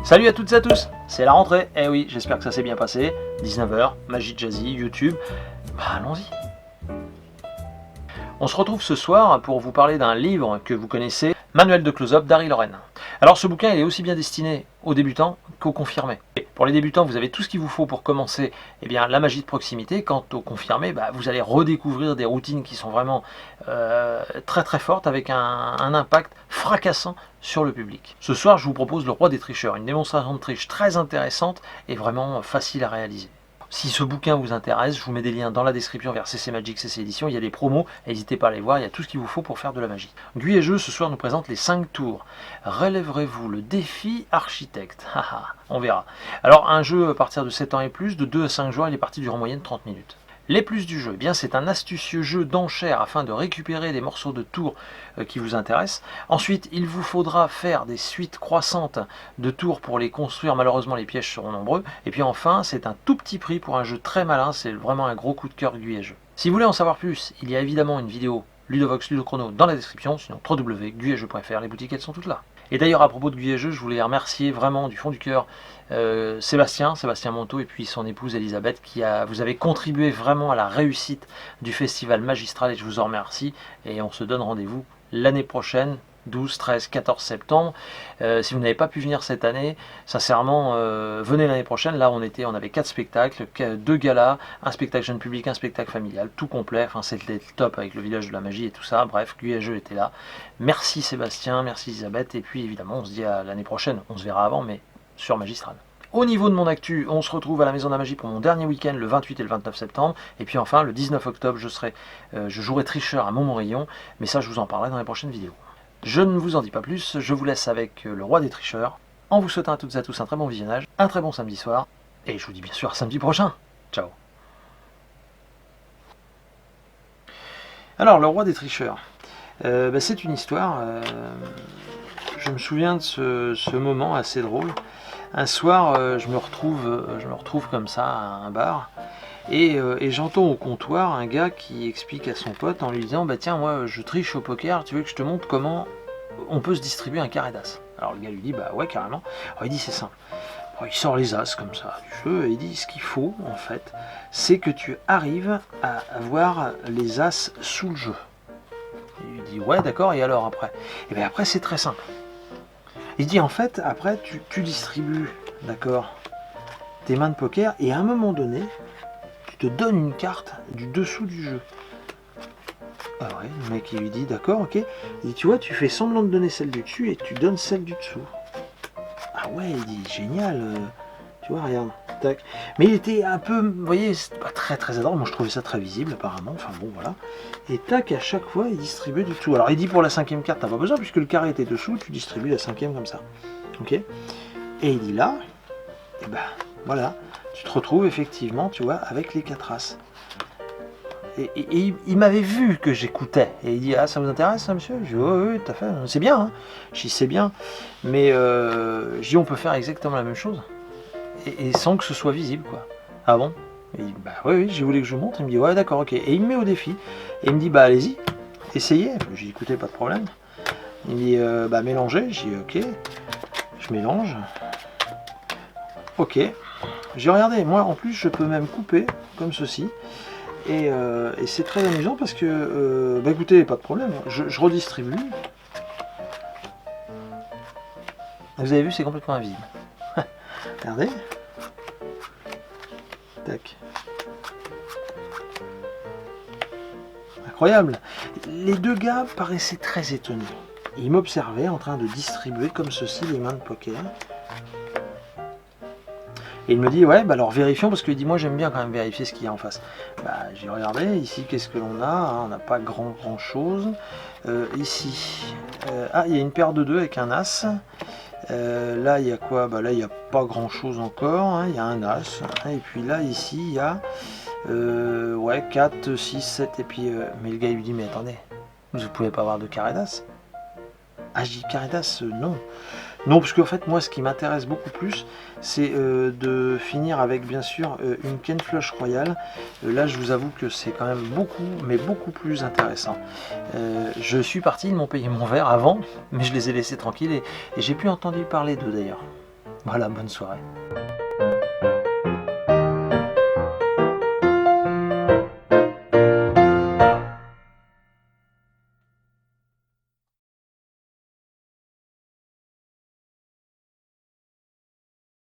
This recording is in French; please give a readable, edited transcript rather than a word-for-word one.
Salut à toutes et à tous, c'est la rentrée, eh oui, j'espère que ça s'est bien passé, 19h, Magie Jazzy, YouTube, allons-y. On se retrouve ce soir pour vous parler d'un livre que vous connaissez, Manuel de close-up d'Harry Loren. Alors ce bouquin il est aussi bien destiné aux débutants qu'aux confirmés. Pour les débutants, vous avez tout ce qu'il vous faut pour commencer la magie de proximité. Quant aux confirmés, vous allez redécouvrir des routines qui sont vraiment très très fortes avec un impact fracassant sur le public. Ce soir, je vous propose le roi des tricheurs, une démonstration de triche très intéressante et vraiment facile à réaliser. Si ce bouquin vous intéresse, je vous mets des liens dans la description vers CC Magic, CC Édition. Il y a des promos, n'hésitez pas à les voir, il y a tout ce qu'il vous faut pour faire de la magie. Guy et Jeu, ce soir, nous présente les 5 tours. Relèverez-vous le défi architecte? On verra. Alors, un jeu à partir de 7 ans et plus, de 2 à 5 joueurs, il est parti durant en moyenne 30 minutes. Les plus du jeu, eh bien c'est un astucieux jeu d'enchères afin de récupérer des morceaux de tours qui vous intéressent. Ensuite, il vous faudra faire des suites croissantes de tours pour les construire. Malheureusement, les pièges seront nombreux. Et puis enfin, c'est un tout petit prix pour un jeu très malin. C'est vraiment un gros coup de cœur de Guy et Jeu. Si vous voulez en savoir plus, il y a évidemment une vidéo Ludovox Ludochrono dans la description. Sinon, www.guyetjeu.fr, les boutiques elles sont toutes là. Et d'ailleurs, à propos de Guy et Jeu, je voulais remercier vraiment du fond du cœur Sébastien Monteau et puis son épouse Elisabeth vous avez contribué vraiment à la réussite du festival magistral et je vous en remercie. Et on se donne rendez-vous l'année prochaine, 12, 13, 14 septembre. Si vous n'avez pas pu venir cette année, sincèrement, venez l'année prochaine. Là, on avait 4 spectacles, 2 galas, un spectacle jeune public, un spectacle familial, tout complet. Enfin, c'était top avec le village de la magie et tout ça. Bref, Guy et Jeu était là. Merci Sébastien, merci Elisabeth. Et puis évidemment, on se dit à l'année prochaine. On se verra avant, mais sur Magistral. Au niveau de mon actu, on se retrouve à la Maison de la Magie pour mon dernier week-end, le 28 et le 29 septembre. Et puis enfin, le 19 octobre, je jouerai tricheur à Montmorillon. Mais ça, je vous en parlerai dans les prochaines vidéos. Je ne vous en dis pas plus, je vous laisse avec le roi des tricheurs, en vous souhaitant à toutes et à tous un très bon visionnage, un très bon samedi soir, et je vous dis bien sûr à samedi prochain. Ciao. Alors, le roi des tricheurs, c'est une histoire, je me souviens de ce moment assez drôle. Un soir, je me retrouve comme ça à un bar, et j'entends au comptoir un gars qui explique à son pote en lui disant tiens, moi je triche au poker, tu veux que je te montre comment on peut se distribuer un carré d'as? Alors le gars lui dit ouais, carrément. Alors il dit c'est simple. Alors, il sort les as comme ça du jeu et il dit ce qu'il faut en fait, c'est que tu arrives à avoir les as sous le jeu. Il lui dit ouais, d'accord, et alors après? Et bien après c'est très simple. Il dit en fait après tu distribues, d'accord, tes mains de poker et à un moment donné te donne une carte du dessous du jeu. Ah ouais, le mec il lui dit d'accord, ok. Il dit tu vois, tu fais semblant de donner celle du dessus et tu donnes celle du dessous. Ah ouais, il dit génial, tu vois, regarde, tac. Mais il était un peu, vous voyez, c'est pas très très adorable, moi je trouvais ça très visible apparemment, enfin bon voilà. Et tac, à chaque fois il distribue du tout. Alors il dit pour la 5e carte, t'as pas besoin puisque le carré était dessous, tu distribues la 5e comme ça. Ok. Et il dit là, et voilà. Tu te retrouves effectivement, tu vois, avec les 4 as. Et il m'avait vu que j'écoutais. Et il dit ah, ça vous intéresse ça, monsieur? Je dis oui, tout à fait, c'est bien. Hein. Je dis c'est bien. Mais je dis on peut faire exactement la même chose. Et sans que ce soit visible, quoi. Ah bon? Et il dit oui, je voulais que je vous montre. Il me dit ouais, d'accord, ok. Et il me met au défi. Et il me dit allez-y, essayez. J'ai dit écoutez, pas de problème. Il me dit mélangez. J'ai dit ok. Je mélange. Ok. J'ai regardé, moi en plus je peux même couper comme ceci et c'est très amusant parce que écoutez, pas de problème, je redistribue. Vous avez vu, c'est complètement invisible. Regardez. Tac. Incroyable. Les deux gars paraissaient très étonnés. Ils m'observaient en train de distribuer comme ceci les mains de poker. Et il me dit ouais, alors vérifions, parce qu'il dit moi j'aime bien quand même vérifier ce qu'il y a en face. J'ai regardé, ici qu'est-ce que l'on a, hein, on n'a pas grand chose. Ici, il y a une paire de 2 avec un as. Là, il y a quoi? Bah là, il n'y a pas grand chose encore, hein. Il y a un as, hein. Et puis là, ici, il y a ouais, 4, 6, 7. Et puis, mais le gars, il lui dit, mais attendez, vous ne pouvez pas avoir de carré d'as? Ah, je dis carré d'as, non. Non, parce qu'en fait, moi, ce qui m'intéresse beaucoup plus, c'est de finir avec, bien sûr, une Ken Flush royale. Là, je vous avoue que c'est quand même beaucoup, mais beaucoup plus intéressant. Je suis parti, ils m'ont payé mon verre avant, mais je les ai laissés tranquilles et j'ai plus entendu parler d'eux d'ailleurs. Voilà, bonne soirée.